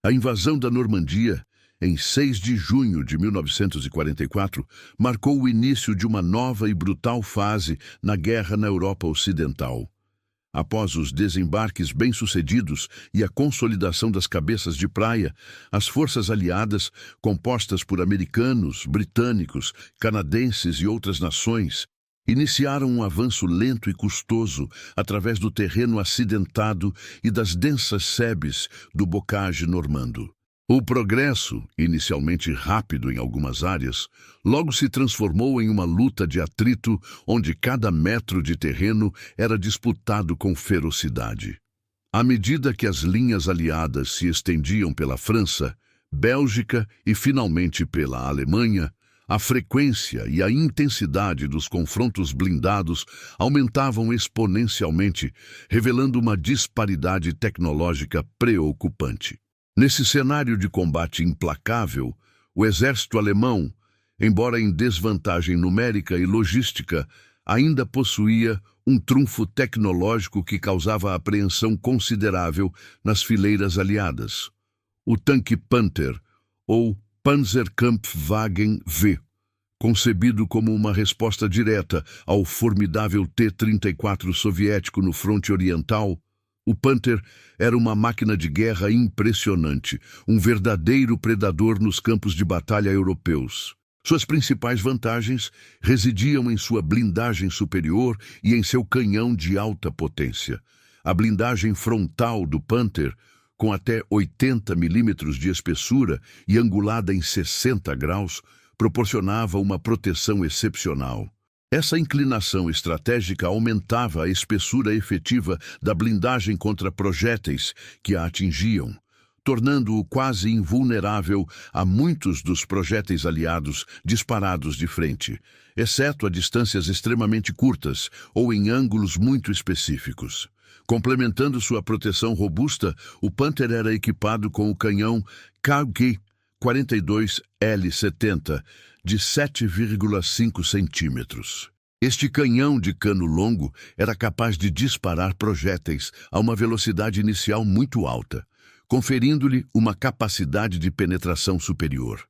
A invasão da Normandia, em 6 de junho de 1944, marcou o início de uma nova e brutal fase na guerra na Europa Ocidental. Após os desembarques bem-sucedidos e a consolidação das cabeças de praia, as forças aliadas, compostas por americanos, britânicos, canadenses e outras nações, iniciaram um avanço lento e custoso através do terreno acidentado e das densas sebes do bocage normando. O progresso, inicialmente rápido em algumas áreas, logo se transformou em uma luta de atrito onde cada metro de terreno era disputado com ferocidade. À medida que as linhas aliadas se estendiam pela França, Bélgica e finalmente pela Alemanha, a frequência e a intensidade dos confrontos blindados aumentavam exponencialmente, revelando uma disparidade tecnológica preocupante. Nesse cenário de combate implacável, o exército alemão, embora em desvantagem numérica e logística, ainda possuía um trunfo tecnológico que causava apreensão considerável nas fileiras aliadas. O tanque Panther, ou Panzerkampfwagen V, concebido como uma resposta direta ao formidável T-34 soviético no fronte oriental, o Panther era uma máquina de guerra impressionante, um verdadeiro predador nos campos de batalha europeus. Suas principais vantagens residiam em sua blindagem superior e em seu canhão de alta potência. A blindagem frontal do Panther, com até 80 milímetros de espessura e angulada em 60 graus, proporcionava uma proteção excepcional. Essa inclinação estratégica aumentava a espessura efetiva da blindagem contra projéteis que a atingiam, tornando-o quase invulnerável a muitos dos projéteis aliados disparados de frente, exceto a distâncias extremamente curtas ou em ângulos muito específicos. Complementando sua proteção robusta, o Panther era equipado com o canhão KG-42L70 de 7,5 centímetros. Este canhão de cano longo era capaz de disparar projéteis a uma velocidade inicial muito alta, conferindo-lhe uma capacidade de penetração superior.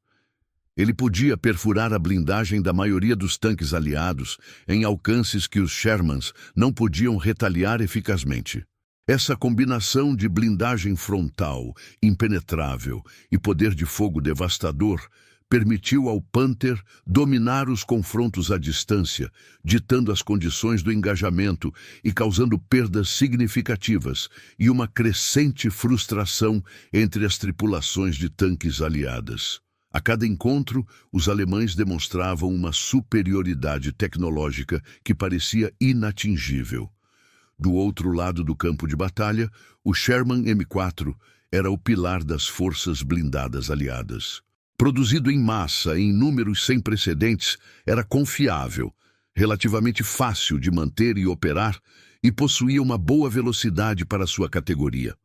Ele podia perfurar a blindagem da maioria dos tanques aliados em alcances que os Shermans não podiam retaliar eficazmente. Essa combinação de blindagem frontal, impenetrável e poder de fogo devastador permitiu ao Panther dominar os confrontos à distância, ditando as condições do engajamento e causando perdas significativas e uma crescente frustração entre as tripulações de tanques aliadas. A cada encontro, os alemães demonstravam uma superioridade tecnológica que parecia inatingível. Do outro lado do campo de batalha, o Sherman M4 era o pilar das forças blindadas aliadas. Produzido em massa em números sem precedentes, era confiável, relativamente fácil de manter e operar e possuía uma boa velocidade para sua categoria.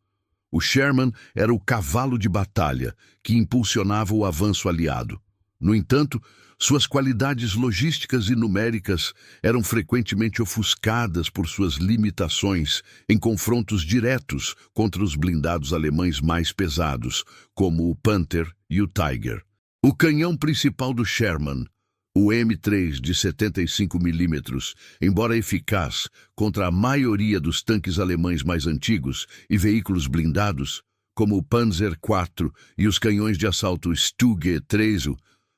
O Sherman era o cavalo de batalha que impulsionava o avanço aliado. No entanto, suas qualidades logísticas e numéricas eram frequentemente ofuscadas por suas limitações em confrontos diretos contra os blindados alemães mais pesados, como o Panther e o Tiger. O canhão principal do Sherman, o M3 de 75 milímetros, embora eficaz contra a maioria dos tanques alemães mais antigos e veículos blindados, como o Panzer IV e os canhões de assalto Stugge 3,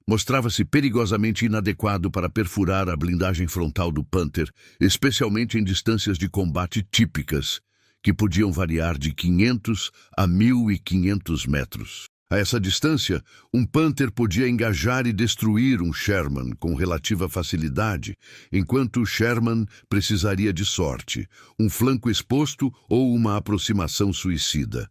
mostrava-se perigosamente inadequado para perfurar a blindagem frontal do Panther, especialmente em distâncias de combate típicas, que podiam variar de 500 a 1.500 metros. A essa distância, um Panther podia engajar e destruir um Sherman com relativa facilidade, enquanto o Sherman precisaria de sorte, um flanco exposto ou uma aproximação suicida.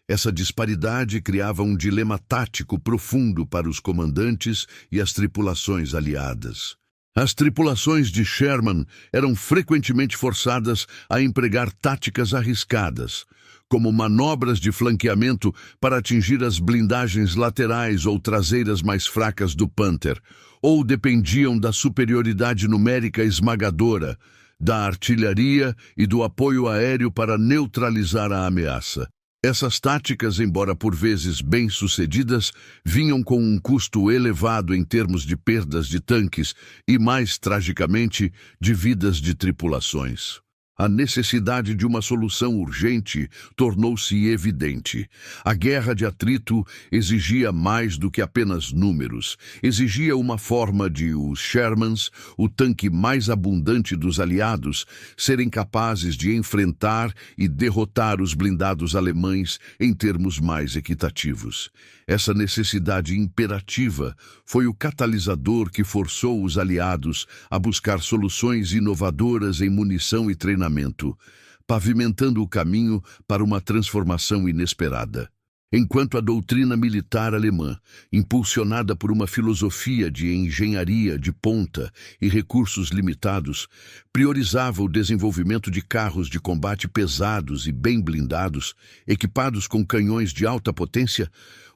Essa disparidade criava um dilema tático profundo para os comandantes e as tripulações aliadas. As tripulações de Sherman eram frequentemente forçadas a empregar táticas arriscadas, como manobras de flanqueamento para atingir as blindagens laterais ou traseiras mais fracas do Panther, ou dependiam da superioridade numérica esmagadora, da artilharia e do apoio aéreo para neutralizar a ameaça. Essas táticas, embora por vezes bem-sucedidas, vinham com um custo elevado em termos de perdas de tanques e, mais tragicamente, de vidas de tripulações. A necessidade de uma solução urgente tornou-se evidente. A guerra de atrito exigia mais do que apenas números. Exigia uma forma de os Shermans, o tanque mais abundante dos aliados, serem capazes de enfrentar e derrotar os blindados alemães em termos mais equitativos. Essa necessidade imperativa foi o catalisador que forçou os aliados a buscar soluções inovadoras em munição e treinamento, pavimentando o caminho para uma transformação inesperada. Enquanto a doutrina militar alemã, impulsionada por uma filosofia de engenharia de ponta e recursos limitados, priorizava o desenvolvimento de carros de combate pesados e bem blindados, equipados com canhões de alta potência,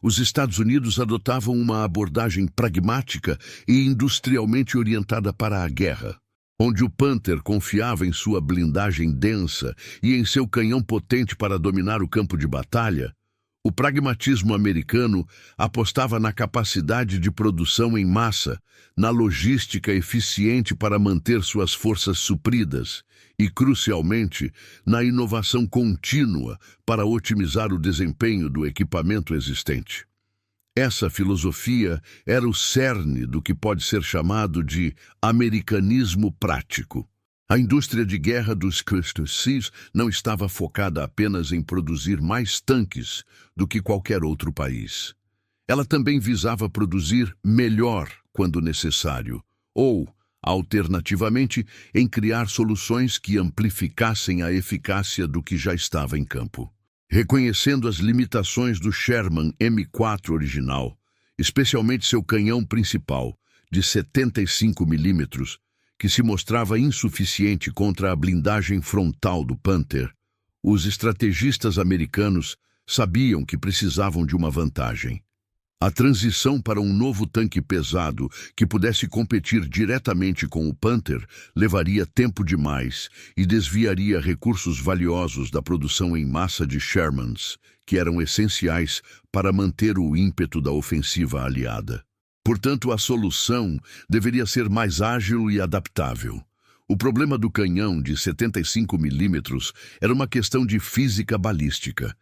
os Estados Unidos adotavam uma abordagem pragmática e industrialmente orientada para a guerra. Onde o Panther confiava em sua blindagem densa e em seu canhão potente para dominar o campo de batalha, o pragmatismo americano apostava na capacidade de produção em massa, na logística eficiente para manter suas forças supridas e, crucialmente, na inovação contínua para otimizar o desempenho do equipamento existente. Essa filosofia era o cerne do que pode ser chamado de americanismo prático. A indústria de guerra dos Crustáceos não estava focada apenas em produzir mais tanques do que qualquer outro país. Ela também visava produzir melhor quando necessário, ou, alternativamente, em criar soluções que amplificassem a eficácia do que já estava em campo. Reconhecendo as limitações do Sherman M4 original, especialmente seu canhão principal, de 75 milímetros, que se mostrava insuficiente contra a blindagem frontal do Panther, os estrategistas americanos sabiam que precisavam de uma vantagem. A transição para um novo tanque pesado que pudesse competir diretamente com o Panther levaria tempo demais e desviaria recursos valiosos da produção em massa de Shermans, que eram essenciais para manter o ímpeto da ofensiva aliada. Portanto, a solução deveria ser mais ágil e adaptável. O problema do canhão de 75 milímetros era uma questão de física balística.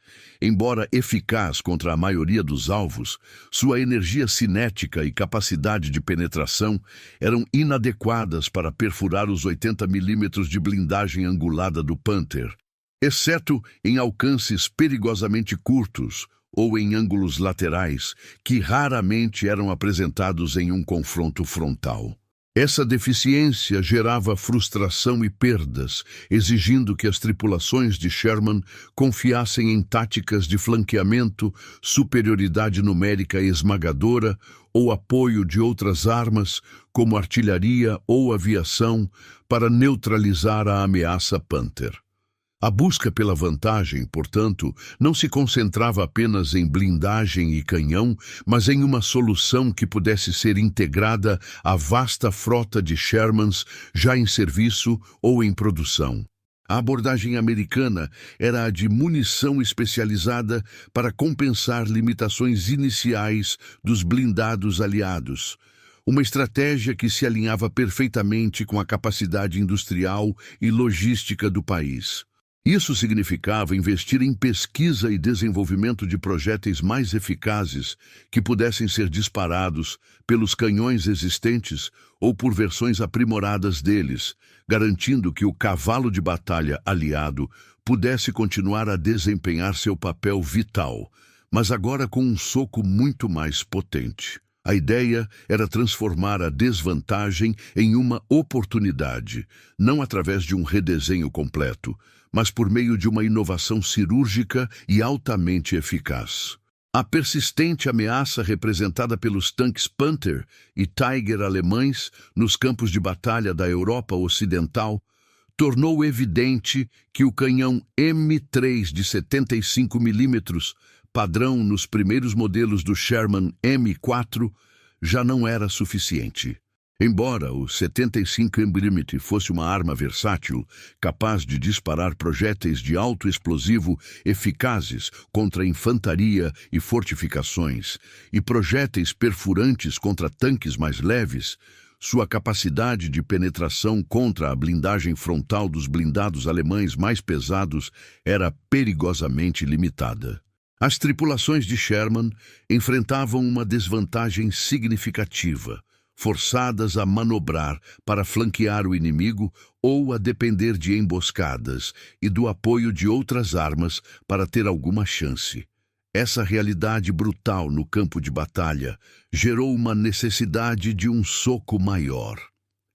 Embora eficaz contra a maioria dos alvos, sua energia cinética e capacidade de penetração eram inadequadas para perfurar os 80 milímetros de blindagem angulada do Panther, exceto em alcances perigosamente curtos, ou em ângulos laterais, que raramente eram apresentados em um confronto frontal. Essa deficiência gerava frustração e perdas, exigindo que as tripulações de Sherman confiassem em táticas de flanqueamento, superioridade numérica esmagadora ou apoio de outras armas, como artilharia ou aviação, para neutralizar a ameaça Panther. A busca pela vantagem, portanto, não se concentrava apenas em blindagem e canhão, mas em uma solução que pudesse ser integrada à vasta frota de Shermans já em serviço ou em produção. A abordagem americana era a de munição especializada para compensar limitações iniciais dos blindados aliados. Uma estratégia que se alinhava perfeitamente com a capacidade industrial e logística do país. Isso significava investir em pesquisa e desenvolvimento de projéteis mais eficazes que pudessem ser disparados pelos canhões existentes ou por versões aprimoradas deles, garantindo que o cavalo de batalha aliado pudesse continuar a desempenhar seu papel vital, mas agora com um soco muito mais potente. A ideia era transformar a desvantagem em uma oportunidade, não através de um redesenho completo, mas por meio de uma inovação cirúrgica e altamente eficaz. A persistente ameaça representada pelos tanques Panther e Tiger alemães nos campos de batalha da Europa Ocidental tornou evidente que o canhão M3 de 75 milímetros, padrão nos primeiros modelos do Sherman M4, já não era suficiente. Embora o 75mm fosse uma arma versátil, capaz de disparar projéteis de alto explosivo eficazes contra infantaria e fortificações, e projéteis perfurantes contra tanques mais leves, sua capacidade de penetração contra a blindagem frontal dos blindados alemães mais pesados era perigosamente limitada. As tripulações de Sherman enfrentavam uma desvantagem significativa, forçadas a manobrar para flanquear o inimigo ou a depender de emboscadas e do apoio de outras armas para ter alguma chance. Essa realidade brutal no campo de batalha gerou uma necessidade de um soco maior.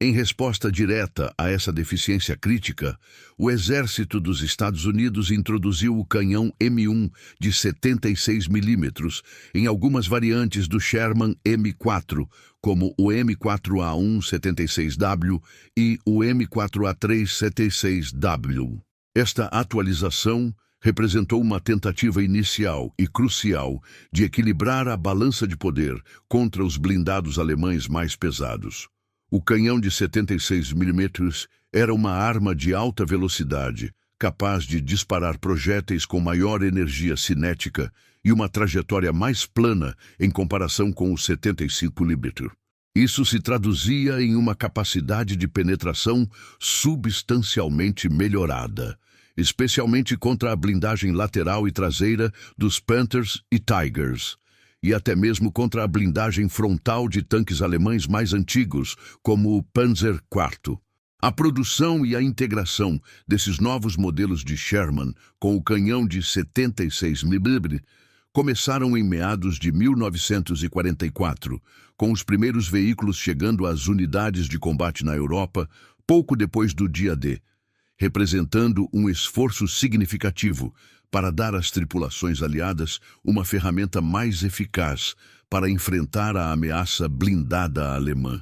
Em resposta direta a essa deficiência crítica, o Exército dos Estados Unidos introduziu o canhão M1 de 76mm em algumas variantes do Sherman M4, como o M4A1 76W e o M4A3 76W. Esta atualização representou uma tentativa inicial e crucial de equilibrar a balança de poder contra os blindados alemães mais pesados. O canhão de 76mm era uma arma de alta velocidade, capaz de disparar projéteis com maior energia cinética e uma trajetória mais plana em comparação com o 75mm. Isso se traduzia em uma capacidade de penetração substancialmente melhorada, especialmente contra a blindagem lateral e traseira dos Panthers e Tigers, e até mesmo contra a blindagem frontal de tanques alemães mais antigos, como o Panzer IV. A produção e a integração desses novos modelos de Sherman com o canhão de 76mm começaram em meados de 1944, com os primeiros veículos chegando às unidades de combate na Europa pouco depois do dia D, representando um esforço significativo para dar às tripulações aliadas uma ferramenta mais eficaz para enfrentar a ameaça blindada alemã.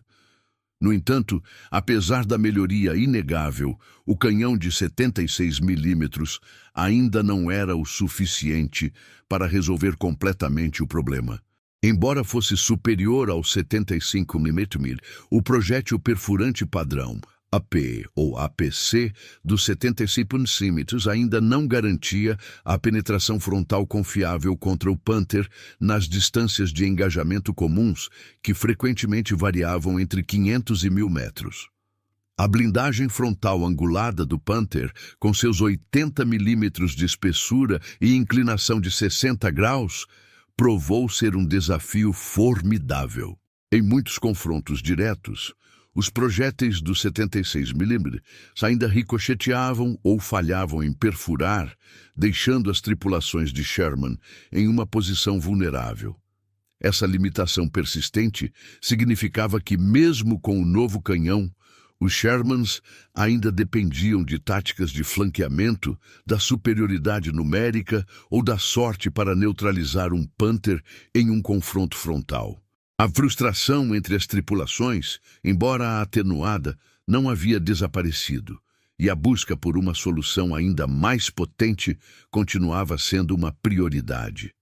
No entanto, apesar da melhoria inegável, o canhão de 76mm ainda não era o suficiente para resolver completamente o problema. Embora fosse superior ao 75mm, o projétil perfurante padrão AP ou APC dos 75mm ainda não garantia a penetração frontal confiável contra o Panther nas distâncias de engajamento comuns, que frequentemente variavam entre 500 e 1.000 metros. A blindagem frontal angulada do Panther, com seus 80mm de espessura e inclinação de 60 graus, provou ser um desafio formidável. Em muitos confrontos diretos, os projéteis do 76mm ainda ricocheteavam ou falhavam em perfurar, deixando as tripulações de Sherman em uma posição vulnerável. Essa limitação persistente significava que, mesmo com o novo canhão, os Shermans ainda dependiam de táticas de flanqueamento, da superioridade numérica ou da sorte para neutralizar um Panther em um confronto frontal. A frustração entre as tripulações, embora atenuada, não havia desaparecido, e a busca por uma solução ainda mais potente continuava sendo uma prioridade.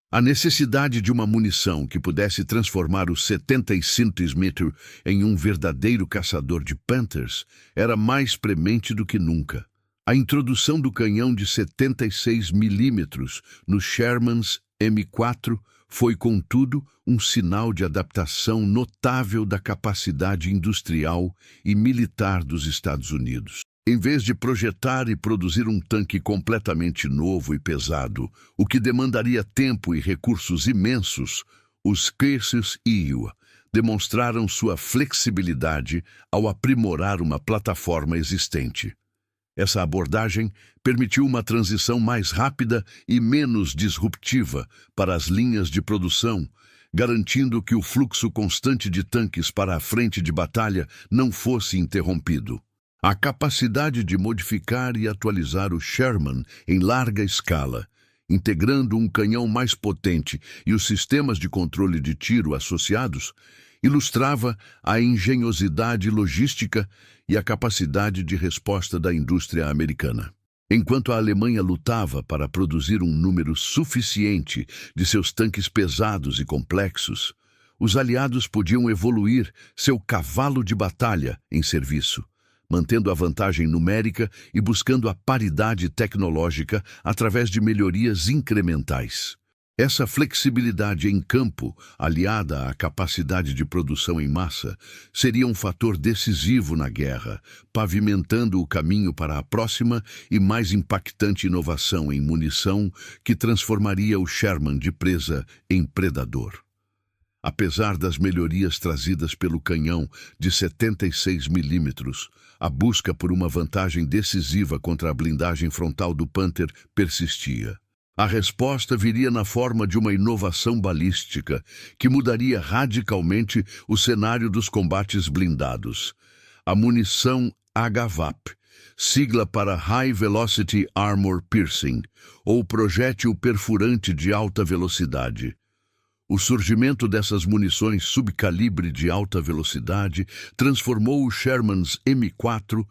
A necessidade de uma munição que pudesse transformar o 75mm em um verdadeiro caçador de Panthers era mais premente do que nunca. A introdução do canhão de 76mm nos Shermans M4 foi, contudo, um sinal de adaptação notável da capacidade industrial e militar dos Estados Unidos. Em vez de projetar e produzir um tanque completamente novo e pesado, o que demandaria tempo e recursos imensos, os Cases Iowa demonstraram sua flexibilidade ao aprimorar uma plataforma existente. Essa abordagem permitiu uma transição mais rápida e menos disruptiva para as linhas de produção, garantindo que o fluxo constante de tanques para a frente de batalha não fosse interrompido. A capacidade de modificar e atualizar o Sherman em larga escala, integrando um canhão mais potente e os sistemas de controle de tiro associados, ilustrava a engenhosidade logística e a capacidade de resposta da indústria americana. Enquanto a Alemanha lutava para produzir um número suficiente de seus tanques pesados e complexos, Os aliados podiam evoluir seu cavalo de batalha em serviço, mantendo a vantagem numérica e buscando a paridade tecnológica através de melhorias incrementais. Essa flexibilidade em campo, aliada à capacidade de produção em massa, seria um fator decisivo na guerra, pavimentando o caminho para a próxima e mais impactante inovação em munição que transformaria o Sherman de presa em predador. Apesar das melhorias trazidas pelo canhão de 76 milímetros, a busca por uma vantagem decisiva contra a blindagem frontal do Panther persistia. A resposta viria na forma de uma inovação balística que mudaria radicalmente o cenário dos combates blindados. A munição HVAP, sigla para High Velocity Armor Piercing, ou projétil perfurante de alta velocidade. O surgimento dessas munições subcalibre de alta velocidade transformou os Shermans M4,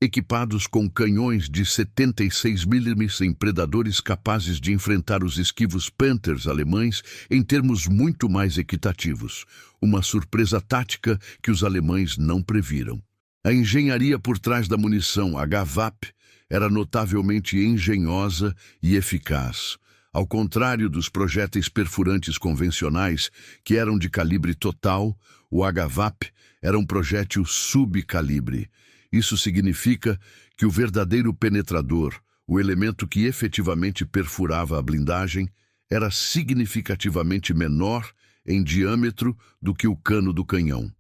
equipados com canhões de 76 mm em predadores capazes de enfrentar os esquivos Panthers alemães em termos muito mais equitativos, uma surpresa tática que os alemães não previram. A engenharia por trás da munição HVAP era notavelmente engenhosa e eficaz. Ao contrário dos projéteis perfurantes convencionais, que eram de calibre total, o HVAP era um projétil subcalibre. Isso significa que o verdadeiro penetrador, o elemento que efetivamente perfurava a blindagem, era significativamente menor em diâmetro do que o cano do canhão.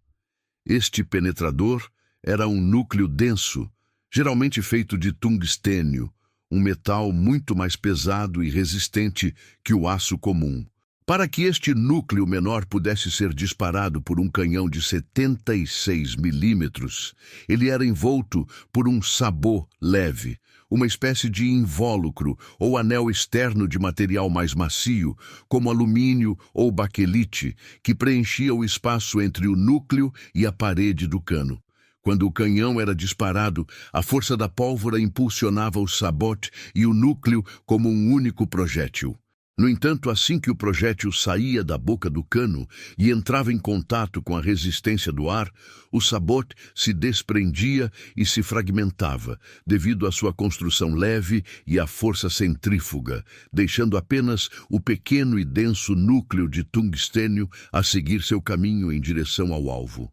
Este penetrador era um núcleo denso, geralmente feito de tungstênio, um metal muito mais pesado e resistente que o aço comum. Para que este núcleo menor pudesse ser disparado por um canhão de 76 milímetros, ele era envolto por um sabot leve, uma espécie de invólucro ou anel externo de material mais macio, como alumínio ou baquelite, que preenchia o espaço entre o núcleo e a parede do cano. Quando o canhão era disparado, a força da pólvora impulsionava o sabot e o núcleo como um único projétil. No entanto, assim que o projétil saía da boca do cano e entrava em contato com a resistência do ar, o sabot se desprendia e se fragmentava, devido à sua construção leve e à força centrífuga, deixando apenas o pequeno e denso núcleo de tungstênio a seguir seu caminho em direção ao alvo.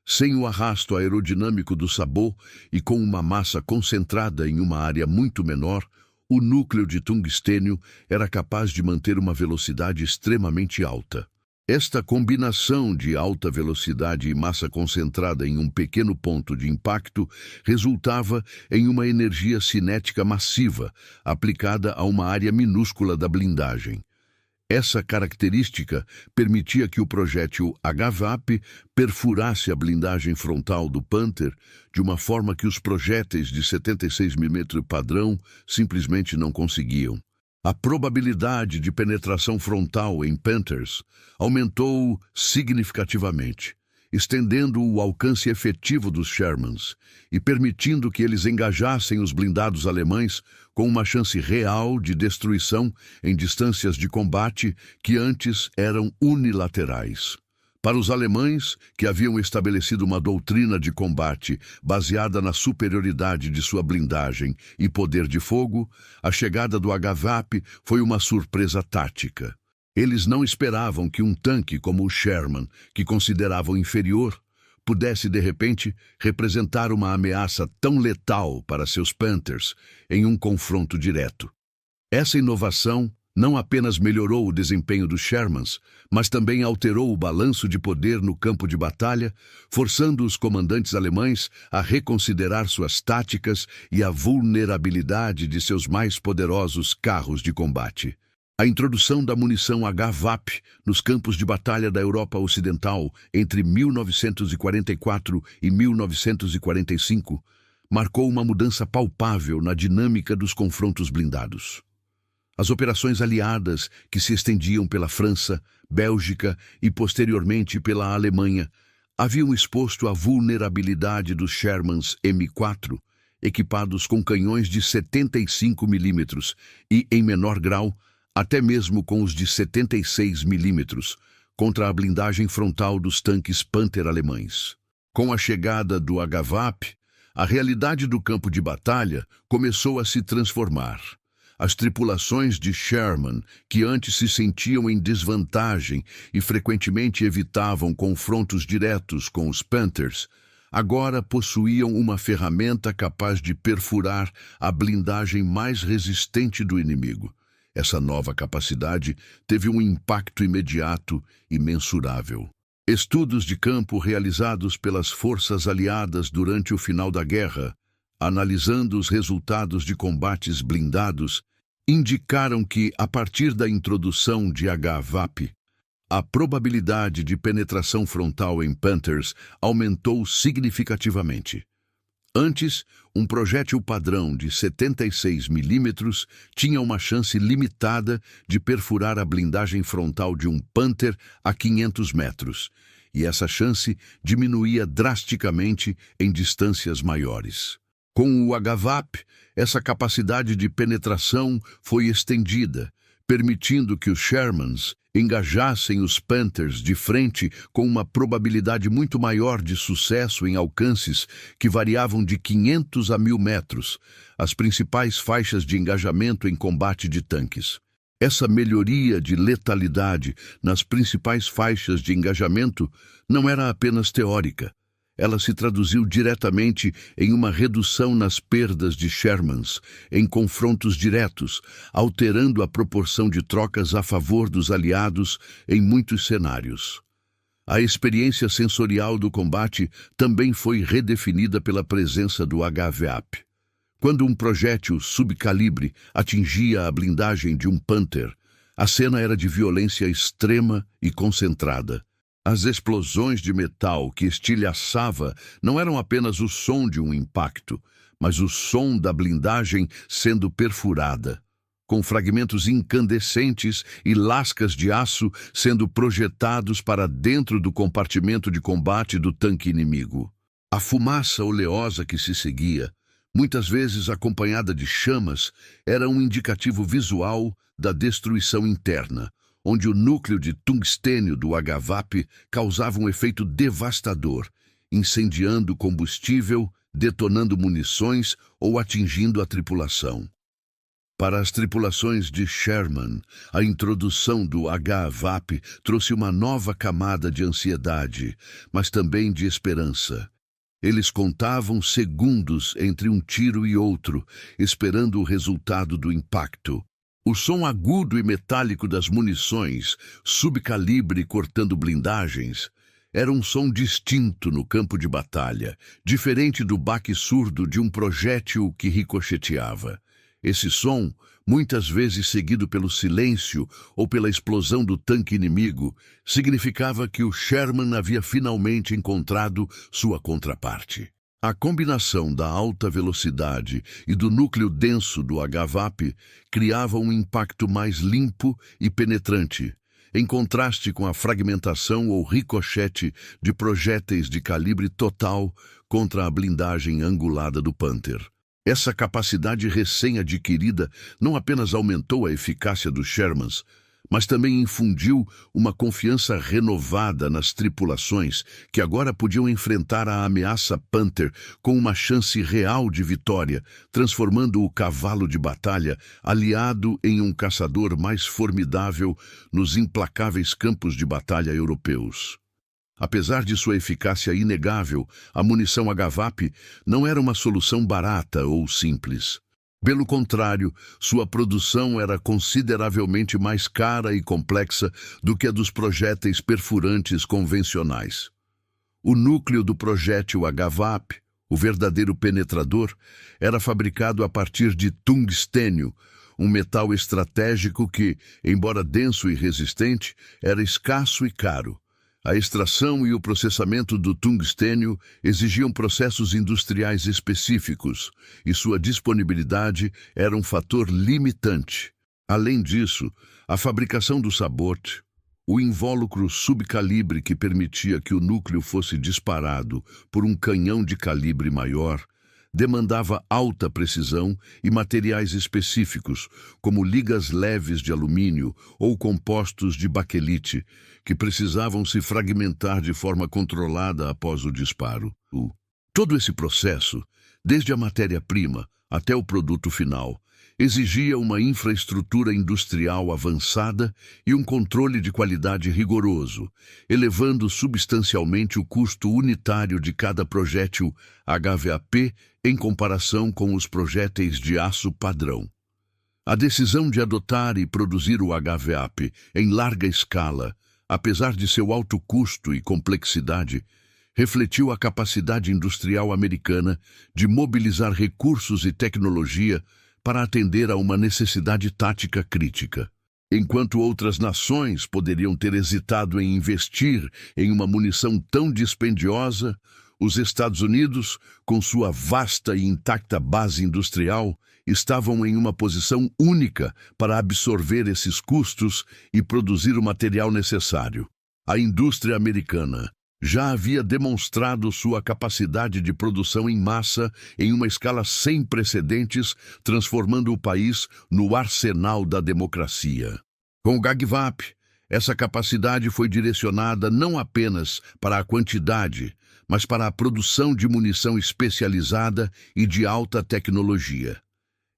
Sem o arrasto aerodinâmico do sabot e com uma massa concentrada em uma área muito menor, o núcleo de tungstênio era capaz de manter uma velocidade extremamente alta. Esta combinação de alta velocidade e massa concentrada em um pequeno ponto de impacto resultava em uma energia cinética massiva, aplicada a uma área minúscula da blindagem. Essa característica permitia que o projétil HVAP perfurasse a blindagem frontal do Panther de uma forma que os projéteis de 76 mm padrão simplesmente não conseguiam. A probabilidade de penetração frontal em Panthers aumentou significativamente, estendendo o alcance efetivo dos Shermans e permitindo que eles engajassem os blindados alemães com uma chance real de destruição em distâncias de combate que antes eram unilaterais. Para os alemães, que haviam estabelecido uma doutrina de combate baseada na superioridade de sua blindagem e poder de fogo, a chegada do HVAP foi uma surpresa tática. Eles não esperavam que um tanque como o Sherman, que consideravam inferior, pudesse, de repente, representar uma ameaça tão letal para seus Panthers em um confronto direto. Essa inovação não apenas melhorou o desempenho dos Shermans, mas também alterou o balanço de poder no campo de batalha, forçando os comandantes alemães a reconsiderar suas táticas e a vulnerabilidade de seus mais poderosos carros de combate. A introdução da munição HVAP nos campos de batalha da Europa Ocidental entre 1944 e 1945 marcou uma mudança palpável na dinâmica dos confrontos blindados. As operações aliadas, que se estendiam pela França, Bélgica e posteriormente pela Alemanha, haviam exposto a vulnerabilidade dos Shermans M4, equipados com canhões de 75 mm e, em menor grau, até mesmo com os de 76 mm, contra a blindagem frontal dos tanques Panther alemães. Com a chegada do HVAP, a realidade do campo de batalha começou a se transformar. As tripulações de Sherman, que antes se sentiam em desvantagem e frequentemente evitavam confrontos diretos com os Panthers, agora possuíam uma ferramenta capaz de perfurar a blindagem mais resistente do inimigo. Essa nova capacidade teve um impacto imediato e mensurável. Estudos de campo realizados pelas forças aliadas durante o final da guerra, analisando os resultados de combates blindados, indicaram que, a partir da introdução de HVAP, a probabilidade de penetração frontal em Panthers aumentou significativamente. Antes, um projétil padrão de 76 milímetros tinha uma chance limitada de perfurar a blindagem frontal de um Panther a 500 metros, e essa chance diminuía drasticamente em distâncias maiores. Com o HVAP, essa capacidade de penetração foi estendida, permitindo que os Shermans engajassem os Panthers de frente com uma probabilidade muito maior de sucesso em alcances que variavam de 500 a 1.000 metros, as principais faixas de engajamento em combate de tanques. Essa melhoria de letalidade nas principais faixas de engajamento não era apenas teórica. Ela se traduziu diretamente em uma redução nas perdas de Shermans em confrontos diretos, alterando a proporção de trocas a favor dos aliados em muitos cenários. A experiência sensorial do combate também foi redefinida pela presença do HVAP. Quando um projétil subcalibre atingia a blindagem de um Panther, a cena era de violência extrema e concentrada. As explosões de metal que estilhaçava não eram apenas o som de um impacto, mas o som da blindagem sendo perfurada, com fragmentos incandescentes e lascas de aço sendo projetados para dentro do compartimento de combate do tanque inimigo. A fumaça oleosa que se seguia, muitas vezes acompanhada de chamas, era um indicativo visual da destruição interna, onde o núcleo de tungstênio do HVAP causava um efeito devastador, incendiando combustível, detonando munições ou atingindo a tripulação. Para as tripulações de Sherman, a introdução do HVAP trouxe uma nova camada de ansiedade, mas também de esperança. Eles contavam segundos entre um tiro e outro, esperando o resultado do impacto. O som agudo e metálico das munições, subcalibre cortando blindagens, era um som distinto no campo de batalha, diferente do baque surdo de um projétil que ricocheteava. Esse som, muitas vezes seguido pelo silêncio ou pela explosão do tanque inimigo, significava que o Sherman havia finalmente encontrado sua contraparte. A combinação da alta velocidade e do núcleo denso do HVAP criava um impacto mais limpo e penetrante, em contraste com a fragmentação ou ricochete de projéteis de calibre total contra a blindagem angulada do Panther. Essa capacidade recém-adquirida não apenas aumentou a eficácia dos Shermans, mas também infundiu uma confiança renovada nas tripulações que agora podiam enfrentar a ameaça Panther com uma chance real de vitória, transformando o cavalo de batalha aliado em um caçador mais formidável nos implacáveis campos de batalha europeus. Apesar de sua eficácia inegável, a munição HVAP não era uma solução barata ou simples. Pelo contrário, sua produção era consideravelmente mais cara e complexa do que a dos projéteis perfurantes convencionais. O núcleo do projétil HVAP, o verdadeiro penetrador, era fabricado a partir de tungstênio, um metal estratégico que, embora denso e resistente, era escasso e caro. A extração e o processamento do tungstênio exigiam processos industriais específicos, e sua disponibilidade era um fator limitante. Além disso, a fabricação do sabote, o invólucro subcalibre que permitia que o núcleo fosse disparado por um canhão de calibre maior, demandava alta precisão e materiais específicos, como ligas leves de alumínio ou compostos de baquelite, que precisavam se fragmentar de forma controlada após o disparo. Todo esse processo, desde a matéria-prima até o produto final, exigia uma infraestrutura industrial avançada e um controle de qualidade rigoroso, elevando substancialmente o custo unitário de cada projétil HVAP em comparação com os projéteis de aço padrão. A decisão de adotar e produzir o HVAP em larga escala, apesar de seu alto custo e complexidade, refletiu a capacidade industrial americana de mobilizar recursos e tecnologia para atender a uma necessidade tática crítica. Enquanto outras nações poderiam ter hesitado em investir em uma munição tão dispendiosa, os Estados Unidos, com sua vasta e intacta base industrial, estavam em uma posição única para absorver esses custos e produzir o material necessário. A indústria americana já havia demonstrado sua capacidade de produção em massa em uma escala sem precedentes, transformando o país no arsenal da democracia. Com o HVAP, essa capacidade foi direcionada não apenas para a quantidade, mas para a produção de munição especializada e de alta tecnologia.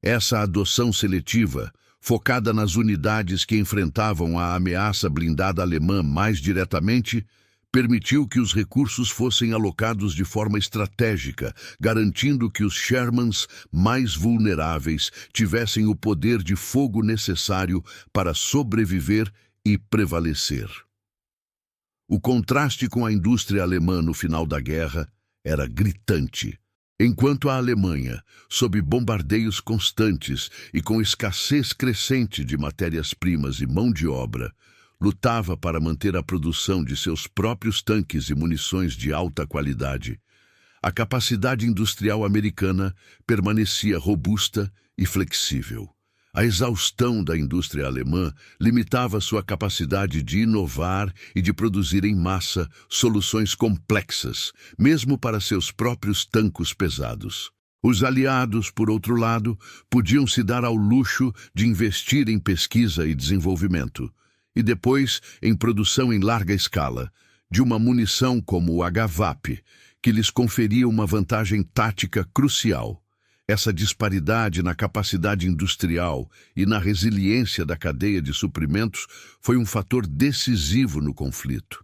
Essa adoção seletiva, focada nas unidades que enfrentavam a ameaça blindada alemã mais diretamente, permitiu que os recursos fossem alocados de forma estratégica, garantindo que os Shermans mais vulneráveis tivessem o poder de fogo necessário para sobreviver e prevalecer. O contraste com a indústria alemã no final da guerra era gritante. Enquanto a Alemanha, sob bombardeios constantes e com escassez crescente de matérias-primas e mão de obra, lutava para manter a produção de seus próprios tanques e munições de alta qualidade, a capacidade industrial americana permanecia robusta e flexível. A exaustão da indústria alemã limitava sua capacidade de inovar e de produzir em massa soluções complexas, mesmo para seus próprios tanques pesados. Os aliados, por outro lado, podiam se dar ao luxo de investir em pesquisa e desenvolvimento, e depois em produção em larga escala, de uma munição como o HVAP, que lhes conferia uma vantagem tática crucial. Essa disparidade na capacidade industrial e na resiliência da cadeia de suprimentos foi um fator decisivo no conflito.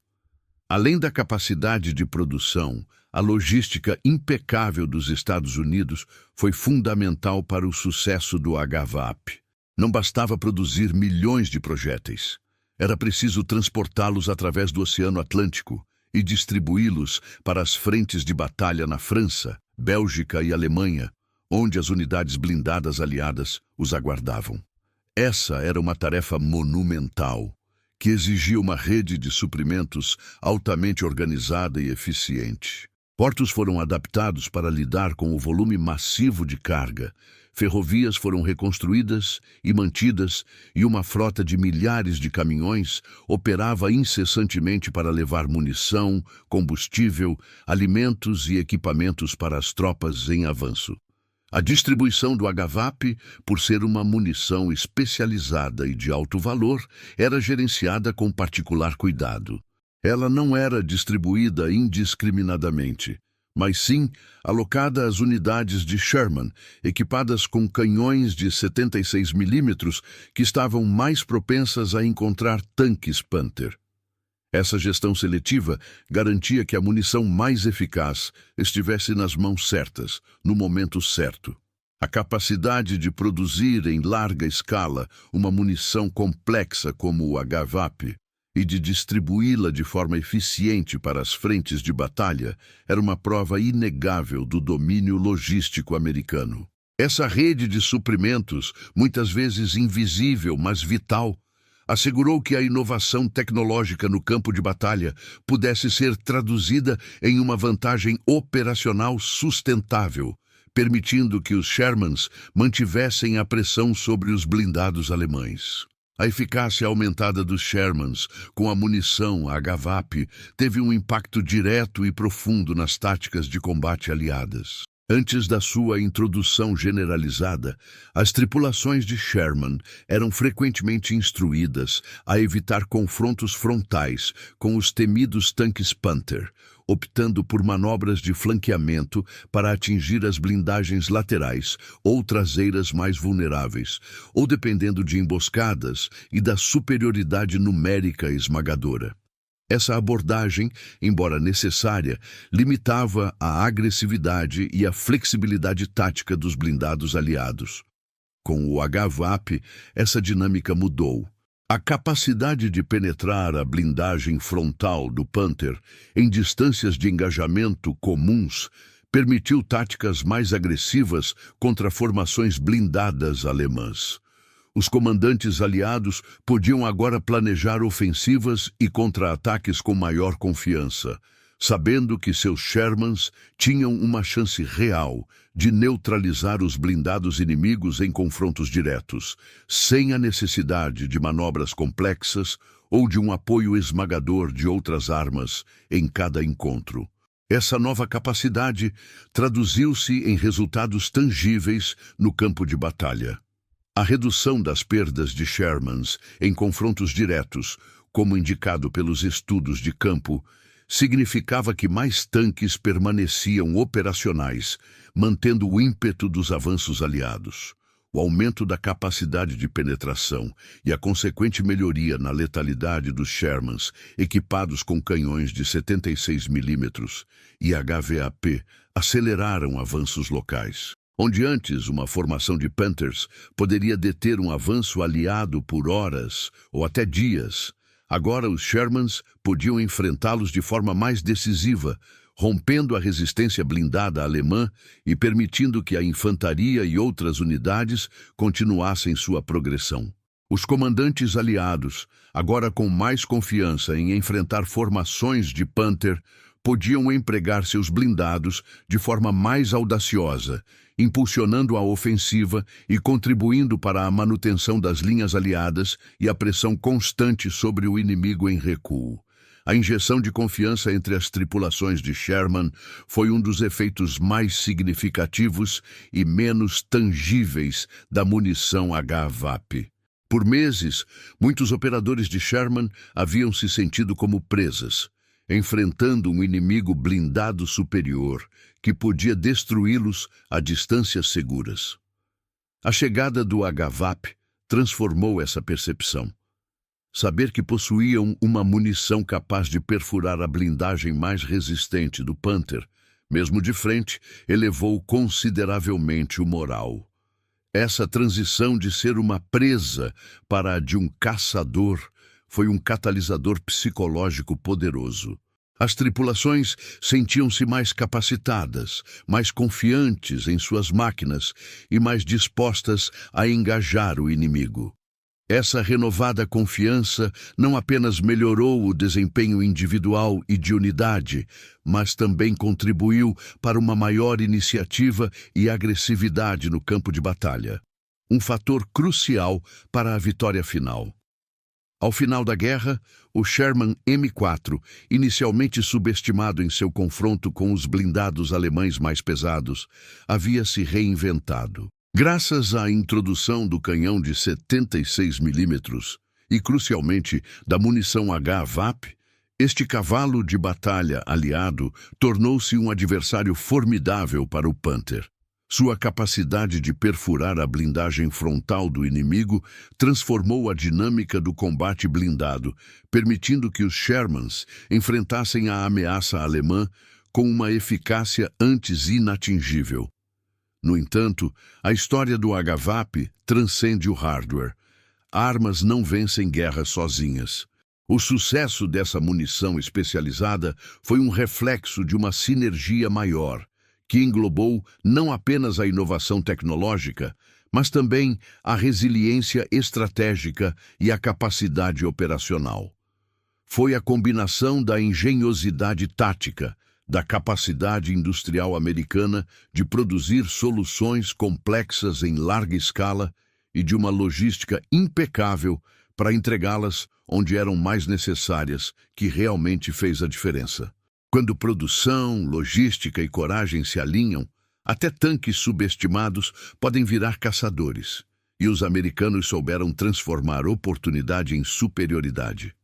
Além da capacidade de produção, a logística impecável dos Estados Unidos foi fundamental para o sucesso do HVAP. Não bastava produzir milhões de projéteis. Era preciso transportá-los através do Oceano Atlântico e distribuí-los para as frentes de batalha na França, Bélgica e Alemanha, onde as unidades blindadas aliadas os aguardavam. Essa era uma tarefa monumental, que exigia uma rede de suprimentos altamente organizada e eficiente. Portos foram adaptados para lidar com o volume massivo de carga, ferrovias foram reconstruídas e mantidas, e uma frota de milhares de caminhões operava incessantemente para levar munição, combustível, alimentos e equipamentos para as tropas em avanço. A distribuição do HVAP, por ser uma munição especializada e de alto valor, era gerenciada com particular cuidado. Ela não era distribuída indiscriminadamente, mas sim alocada às unidades de Sherman, equipadas com canhões de 76 milímetros que estavam mais propensas a encontrar tanques Panther. Essa gestão seletiva garantia que a munição mais eficaz estivesse nas mãos certas, no momento certo. A capacidade de produzir em larga escala uma munição complexa como o HVAP e de distribuí-la de forma eficiente para as frentes de batalha era uma prova inegável do domínio logístico americano. Essa rede de suprimentos, muitas vezes invisível, mas vital, assegurou que a inovação tecnológica no campo de batalha pudesse ser traduzida em uma vantagem operacional sustentável, permitindo que os Shermans mantivessem a pressão sobre os blindados alemães. A eficácia aumentada dos Shermans com a munição HVAP teve um impacto direto e profundo nas táticas de combate aliadas. Antes da sua introdução generalizada, as tripulações de Sherman eram frequentemente instruídas a evitar confrontos frontais com os temidos tanques Panther, optando por manobras de flanqueamento para atingir as blindagens laterais ou traseiras mais vulneráveis, ou dependendo de emboscadas e da superioridade numérica esmagadora. Essa abordagem, embora necessária, limitava a agressividade e a flexibilidade tática dos blindados aliados. Com o HVAP, essa dinâmica mudou. A capacidade de penetrar a blindagem frontal do Panther em distâncias de engajamento comuns permitiu táticas mais agressivas contra formações blindadas alemãs. Os comandantes aliados podiam agora planejar ofensivas e contra-ataques com maior confiança, sabendo que seus Shermans tinham uma chance real de neutralizar os blindados inimigos em confrontos diretos, sem a necessidade de manobras complexas ou de um apoio esmagador de outras armas em cada encontro. Essa nova capacidade traduziu-se em resultados tangíveis no campo de batalha. A redução das perdas de Shermans em confrontos diretos, como indicado pelos estudos de campo, significava que mais tanques permaneciam operacionais, mantendo o ímpeto dos avanços aliados. O aumento da capacidade de penetração e a consequente melhoria na letalidade dos Shermans, equipados com canhões de 76 mm e HVAP, aceleraram avanços locais. Onde antes uma formação de Panthers poderia deter um avanço aliado por horas ou até dias, agora os Shermans podiam enfrentá-los de forma mais decisiva, rompendo a resistência blindada alemã e permitindo que a infantaria e outras unidades continuassem sua progressão. Os comandantes aliados, agora com mais confiança em enfrentar formações de Panther, podiam empregar seus blindados de forma mais audaciosa, impulsionando a ofensiva e contribuindo para a manutenção das linhas aliadas e a pressão constante sobre o inimigo em recuo. A injeção de confiança entre as tripulações de Sherman foi um dos efeitos mais significativos e menos tangíveis da munição HVAP. Por meses, muitos operadores de Sherman haviam se sentido como presas, enfrentando um inimigo blindado superior que podia destruí-los a distâncias seguras. A chegada do HVAP transformou essa percepção. Saber que possuíam uma munição capaz de perfurar a blindagem mais resistente do Panther, mesmo de frente, elevou consideravelmente o moral. Essa transição de ser uma presa para a de um caçador foi um catalisador psicológico poderoso. As tripulações sentiam-se mais capacitadas, mais confiantes em suas máquinas e mais dispostas a engajar o inimigo. Essa renovada confiança não apenas melhorou o desempenho individual e de unidade, mas também contribuiu para uma maior iniciativa e agressividade no campo de batalha. Um fator crucial para a vitória final. Ao final da guerra, o Sherman M4, inicialmente subestimado em seu confronto com os blindados alemães mais pesados, havia se reinventado. Graças à introdução do canhão de 76 mm e, crucialmente, da munição HVAP, este cavalo de batalha aliado tornou-se um adversário formidável para o Panther. Sua capacidade de perfurar a blindagem frontal do inimigo transformou a dinâmica do combate blindado, permitindo que os Shermans enfrentassem a ameaça alemã com uma eficácia antes inatingível. No entanto, a história do HVAP transcende o hardware. Armas não vencem guerras sozinhas. O sucesso dessa munição especializada foi um reflexo de uma sinergia maior, que englobou não apenas a inovação tecnológica, mas também a resiliência estratégica e a capacidade operacional. Foi a combinação da engenhosidade tática, da capacidade industrial americana de produzir soluções complexas em larga escala e de uma logística impecável para entregá-las onde eram mais necessárias, que realmente fez a diferença. Quando produção, logística e coragem se alinham, Até tanques subestimados podem virar caçadores, e os americanos souberam transformar oportunidade em superioridade.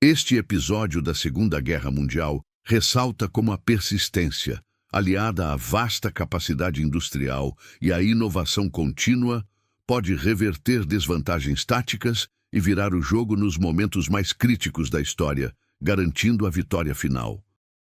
Este episódio da Segunda Guerra Mundial ressalta como a persistência, aliada à vasta capacidade industrial e à inovação contínua, pode reverter desvantagens táticas e virar o jogo nos momentos mais críticos da história, garantindo a vitória final.